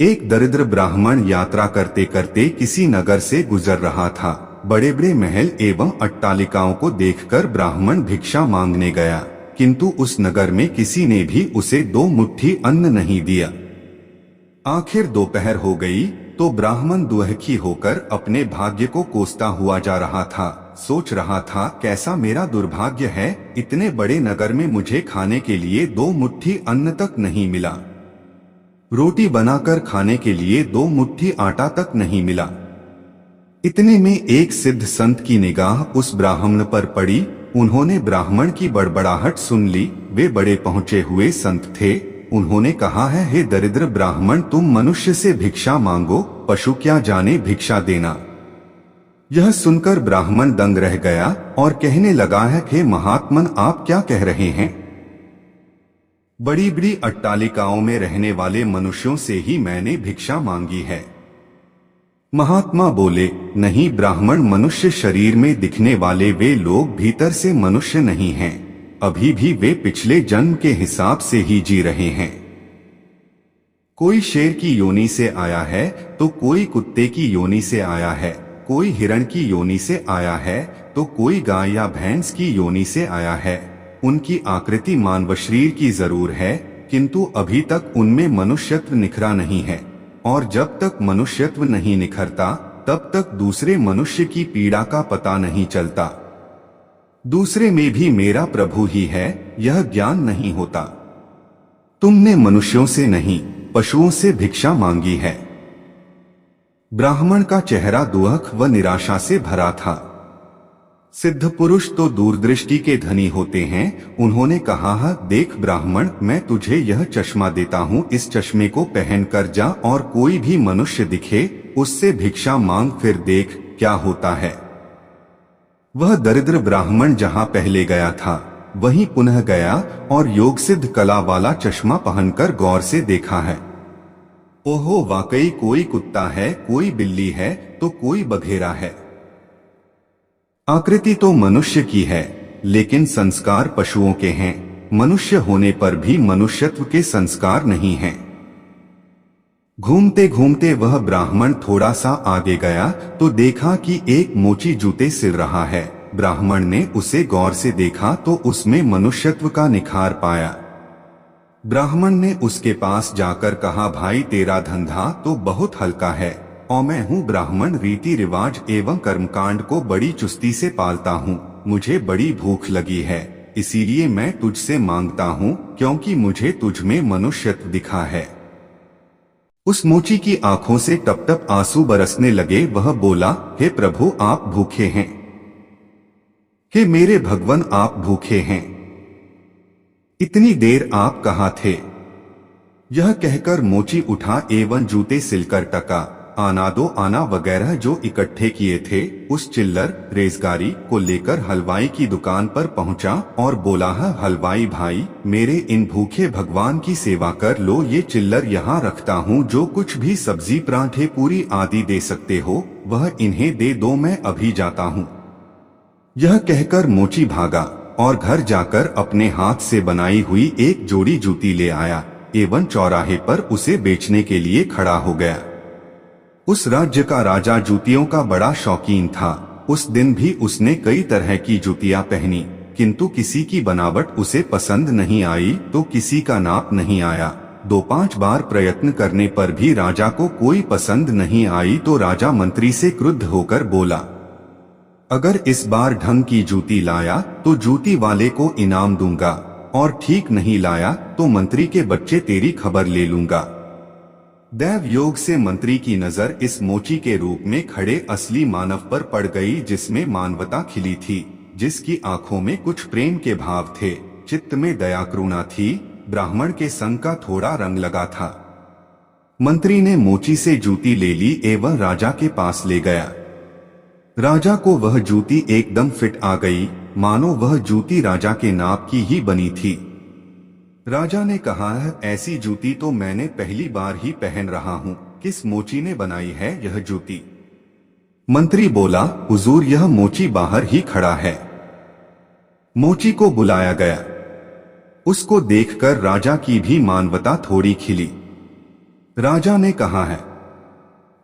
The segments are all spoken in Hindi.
एक दरिद्र ब्राह्मण यात्रा करते करते किसी नगर से गुजर रहा था। बड़े बड़े महल एवं अट्टालिकाओं को देखकर ब्राह्मण भिक्षा मांगने गया, किंतु उस नगर में किसी ने भी उसे 2 मुट्ठी अन्न नहीं दिया। आखिर दोपहर हो गई तो ब्राह्मण दुखी होकर अपने भाग्य को कोसता हुआ जा रहा था। सोच रहा था, कैसा मेरा दुर्भाग्य है, इतने बड़े नगर में मुझे खाने के लिए 2 मुट्ठी अन्न तक नहीं मिला। रोटी बनाकर खाने के लिए 2 मुट्ठी आटा तक नहीं मिला। इतने में एक सिद्ध संत की निगाह उस ब्राह्मण पर पड़ी। उन्होंने ब्राह्मण की बड़बड़ाहट सुन ली। वे बड़े पहुंचे हुए संत थे। उन्होंने कहा है, हे दरिद्र ब्राह्मण, तुम मनुष्य से भिक्षा मांगो, पशु क्या जाने भिक्षा देना। यह सुनकर ब्राह्मण दंग रह गया और कहने लगा है, हे महात्मन, आप क्या कह रहे हैं? बड़ी बड़ी अट्टालिकाओं में रहने वाले मनुष्यों से ही मैंने भिक्षा मांगी है। महात्मा बोले, नहीं ब्राह्मण, मनुष्य शरीर में दिखने वाले वे लोग भीतर से मनुष्य नहीं हैं। अभी भी वे पिछले जन्म के हिसाब से ही जी रहे हैं। कोई शेर की योनि से आया है तो कोई कुत्ते की योनि से आया है, कोई हिरण की योनि से आया है तो कोई गाय या भैंस की योनि से आया है। उनकी आकृति मानव शरीर की जरूर है, किंतु अभी तक उनमें मनुष्यत्व निखरा नहीं है, और जब तक मनुष्यत्व नहीं निखरता तब तक दूसरे मनुष्य की पीड़ा का पता नहीं चलता। दूसरे में भी मेरा प्रभु ही है, यह ज्ञान नहीं होता। तुमने मनुष्यों से नहीं, पशुओं से भिक्षा मांगी है। ब्राह्मण का चेहरा दुख व निराशा से भरा था। सिद्ध पुरुष तो दूरदृष्टि के धनी होते हैं। उन्होंने कहा, देख ब्राह्मण, मैं तुझे यह चश्मा देता हूँ, इस चश्मे को पहन कर जा और कोई भी मनुष्य दिखे उससे भिक्षा मांग, फिर देख क्या होता है। वह दरिद्र ब्राह्मण जहाँ पहले गया था वहीं पुनः गया और योग सिद्ध कला वाला चश्मा पहनकर गौर से देखा है। ओहो, वाकई कोई कुत्ता है, कोई बिल्ली है तो कोई बघेरा है। आकृति तो मनुष्य की है, लेकिन संस्कार पशुओं के हैं। मनुष्य होने पर भी मनुष्यत्व के संस्कार नहीं हैं। घूमते घूमते वह ब्राह्मण थोड़ा सा आगे गया तो देखा कि एक मोची जूते सिल रहा है। ब्राह्मण ने उसे गौर से देखा तो उसमें मनुष्यत्व का निखार पाया। ब्राह्मण ने उसके पास जाकर कहा, भाई तेरा धंधा तो बहुत हल्का है, और मैं हूँ ब्राह्मण, रीति रिवाज एवं कर्मकांड को बड़ी चुस्ती से पालता हूँ। मुझे बड़ी भूख लगी है, इसीलिए मैं तुझसे मांगता हूँ, क्योंकि मुझे तुझ में मनुष्यत्व दिखा है। उस मोची की आंखों से टप टप आंसू बरसने लगे। वह बोला, हे प्रभु, आप भूखे हैं। हे मेरे भगवान, आप भूखे हैं। इतनी देर आप कहाँ थे? यह कहकर मोची उठा एवं जूते सिलकर टका, आना दो आना वगैरह जो इकट्ठे किए थे उस चिल्लर रेजगारी को लेकर हलवाई की दुकान पर पहुंचा और बोला, हलवाई भाई, मेरे इन भूखे भगवान की सेवा कर लो। ये चिल्लर यहाँ रखता हूँ, जो कुछ भी सब्जी पराठे पूरी आदि दे सकते हो वह इन्हें दे दो, मैं अभी जाता हूँ। यह कहकर मोची भागा और घर जाकर अपने हाथ से बनाई हुई एक जोड़ी जूती ले आया एवं चौराहे पर उसे बेचने के लिए खड़ा हो गया। उस राज्य का राजा जूतियों का बड़ा शौकीन था। उस दिन भी उसने कई तरह की जूतियां पहनी, किंतु किसी की बनावट उसे पसंद नहीं आई तो किसी का नाप नहीं आया। 2-5 बार प्रयत्न करने पर भी राजा को कोई पसंद नहीं आई तो राजा मंत्री से क्रुद्ध होकर बोला, अगर इस बार ढंग की जूती लाया तो जूती वाले को इनाम दूंगा, और ठीक नहीं लाया तो मंत्री के बच्चे तेरी खबर ले लूंगा। दैव योग से मंत्री की नजर इस मोची के रूप में खड़े असली मानव पर पड़ गई, जिसमें मानवता खिली थी, जिसकी आंखों में कुछ प्रेम के भाव थे, चित्त में दया करुणा थी, ब्राह्मण के संग का थोड़ा रंग लगा था। मंत्री ने मोची से जूती ले ली एवं राजा के पास ले गया। राजा को वह जूती एकदम फिट आ गई, मानो वह जूती राजा के नाप की ही बनी थी। राजा ने कहा, ऐसी जूती तो मैंने पहली बार ही पहन रहा हूँ, किस मोची ने बनाई है यह जूती? मंत्री बोला, हुजूर, यह मोची बाहर ही खड़ा है। मोची को बुलाया गया। उसको देखकर राजा की भी मानवता थोड़ी खिली। राजा ने कहा है,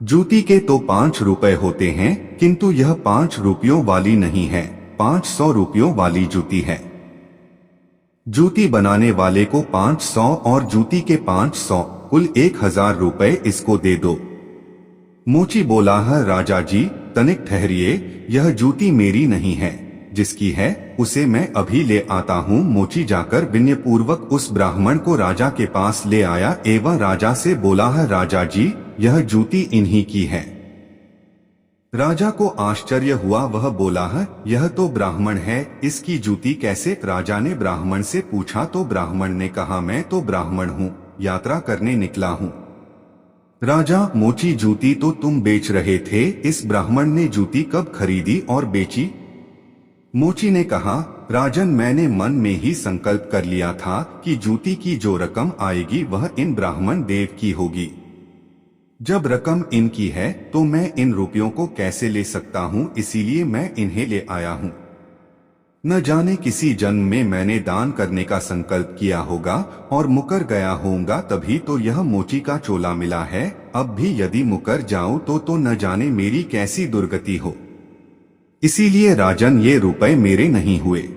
जूती के तो 5 रुपए होते हैं, किंतु यह 5 रुपयों वाली नहीं है, 500 रुपयों वाली जूती है। जूती बनाने वाले को 500 और जूती के 500, कुल 1000 रुपए इसको दे दो। मोची बोला है, राजा जी तनिक ठहरिए, यह जूती मेरी नहीं है, जिसकी है उसे मैं अभी ले आता हूँ। मोची जाकर विनयपूर्वक उस ब्राह्मण को राजा के पास ले आया एवं राजा से बोला है, राजा जी यह जूती इन्हीं की है। राजा को आश्चर्य हुआ, वह बोला है, यह तो ब्राह्मण है, इसकी जूती कैसे? राजा ने ब्राह्मण से पूछा तो ब्राह्मण ने कहा, मैं तो ब्राह्मण हूँ, यात्रा करने निकला हूँ। राजा, मोची जूती तो तुम बेच रहे थे, इस ब्राह्मण ने जूती कब खरीदी और बेची? मोची ने कहा, राजन मैंने मन में ही संकल्प कर लिया था कि जूती की जो रकम आएगी वह इन ब्राह्मण देव की होगी। जब रकम इनकी है तो मैं इन रुपयों को कैसे ले सकता हूँ, इसीलिए मैं इन्हें ले आया हूँ। न जाने किसी जन्म में मैंने दान करने का संकल्प किया होगा और मुकर गया होऊंगा, तभी तो यह मोची का चोला मिला है। अब भी यदि मुकर जाऊं तो न जाने मेरी कैसी दुर्गति हो। इसीलिए राजन ये रुपए मेरे नहीं हुए।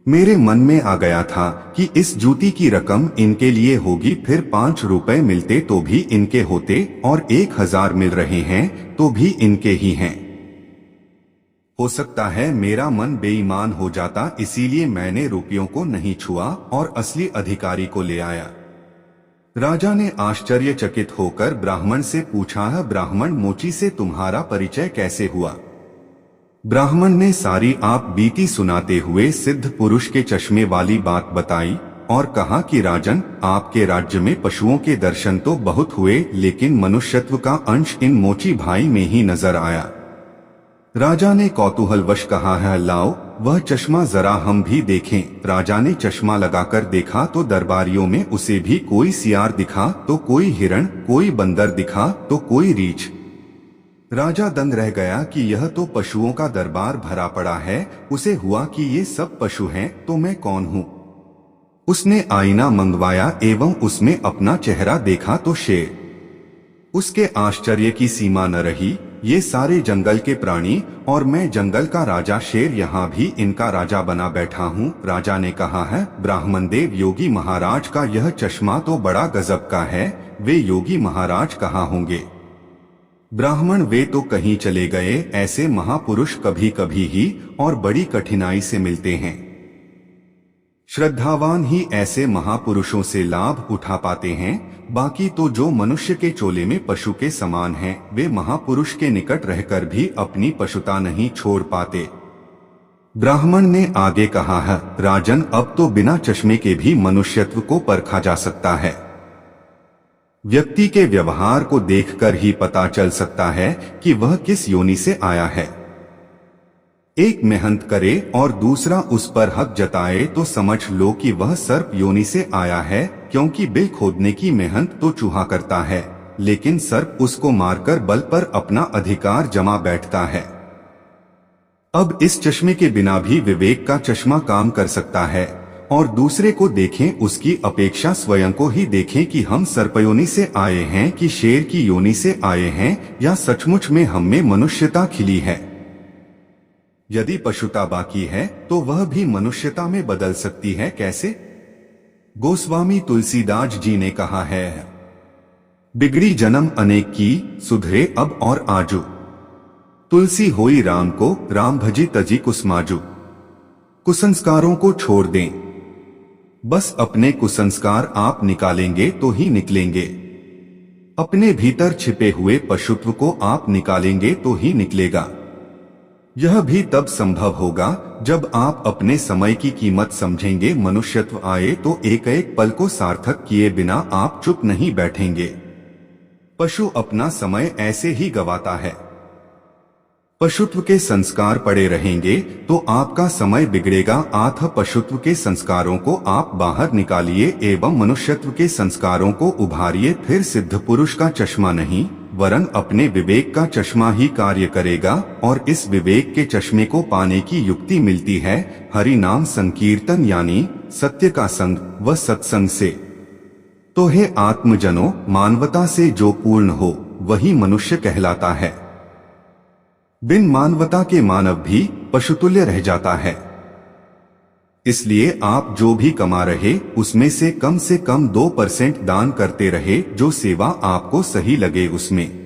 मेरे मन में आ गया था कि इस जूती की रकम इनके लिए होगी, फिर 5 रुपए मिलते तो भी इनके होते और 1000 मिल रहे हैं तो भी इनके ही हैं। हो सकता है मेरा मन बेईमान हो जाता, इसीलिए मैंने रुपयों को नहीं छुआ और असली अधिकारी को ले आया। राजा ने आश्चर्यचकित होकर ब्राह्मण से पूछा है, ब्राह्मण मोची से तुम्हारा परिचय कैसे हुआ? ब्राह्मण ने सारी आप बीती सुनाते हुए सिद्ध पुरुष के चश्मे वाली बात बताई और कहा कि राजन, आपके राज्य में पशुओं के दर्शन तो बहुत हुए, लेकिन मनुष्यत्व का अंश इन मोची भाई में ही नजर आया। राजा ने कौतूहलवश कहा है, लाओ वह चश्मा जरा हम भी देखें। राजा ने चश्मा लगाकर देखा तो दरबारियों में उसे भी कोई सियार दिखा तो कोई हिरण, कोई बंदर दिखा तो कोई रीछ। राजा दंग रह गया कि यह तो पशुओं का दरबार भरा पड़ा है। उसे हुआ कि ये सब पशु हैं तो मैं कौन हूँ। उसने आईना मंगवाया एवं उसमें अपना चेहरा देखा तो शेर। उसके आश्चर्य की सीमा न रही। ये सारे जंगल के प्राणी और मैं जंगल का राजा शेर यहाँ भी इनका राजा बना बैठा हूँ। राजा ने कहा है, ब्राह्मण देव योगी महाराज का यह चश्मा तो बड़ा गजब का है। वे योगी महाराज कहाँ होंगे? ब्राह्मण, वे तो कहीं चले गए। ऐसे महापुरुष कभी कभी ही और बड़ी कठिनाई से मिलते हैं। श्रद्धावान ही ऐसे महापुरुषों से लाभ उठा पाते हैं। बाकी तो जो मनुष्य के चोले में पशु के समान हैं, वे महापुरुष के निकट रहकर भी अपनी पशुता नहीं छोड़ पाते। ब्राह्मण ने आगे कहा है, राजन, अब तो बिना चश्मे के भी मनुष्यत्व को परखा जा सकता है। व्यक्ति के व्यवहार को देखकर ही पता चल सकता है कि वह किस योनि से आया है। एक मेहनत करे और दूसरा उस पर हक जताए तो समझ लो कि वह सर्प योनि से आया है, क्योंकि बिल खोदने की मेहनत तो चूहा करता है, लेकिन सर्प उसको मारकर बल पर अपना अधिकार जमा बैठता है। अब इस चश्मे के बिना भी विवेक का चश्मा काम कर सकता है और दूसरे को देखें उसकी अपेक्षा स्वयं को ही देखें कि हम सर्पयोनि से आए हैं कि शेर की योनि से आए हैं, या सचमुच में हम में मनुष्यता खिली है। यदि पशुता बाकी है तो वह भी मनुष्यता में बदल सकती है। कैसे? गोस्वामी तुलसीदास जी ने कहा है, बिगड़ी जन्म अनेक की, सुधरे अब और आजू। तुलसी होई राम को, राम भजी तजी कुसमाजू। कुसंस्कारों को छोड़ दें, बस अपने कुसंस्कार आप निकालेंगे तो ही निकलेंगे। अपने भीतर छिपे हुए पशुत्व को आप निकालेंगे तो ही निकलेगा। यह भी तब संभव होगा जब आप अपने समय की कीमत समझेंगे। मनुष्यत्व आए तो एक एक पल को सार्थक किए बिना आप चुप नहीं बैठेंगे। पशु अपना समय ऐसे ही गवाता है। पशुत्व के संस्कार पड़े रहेंगे तो आपका समय बिगड़ेगा। आथ पशुत्व के संस्कारों को आप बाहर निकालिए एवं मनुष्यत्व के संस्कारों को उभारिए। फिर सिद्ध पुरुष का चश्मा नहीं वरन अपने विवेक का चश्मा ही कार्य करेगा और इस विवेक के चश्मे को पाने की युक्ति मिलती है हरि नाम संकीर्तन, यानी सत्य का संग व सत्संग से। तो हे आत्मजनों, मानवता से जो पूर्ण हो वही मनुष्य कहलाता है। बिन मानवता के मानव भी पशुतुल्य रह जाता है। इसलिए आप जो भी कमा रहे उसमें से कम 2% दान करते रहे, जो सेवा आपको सही लगे उसमें।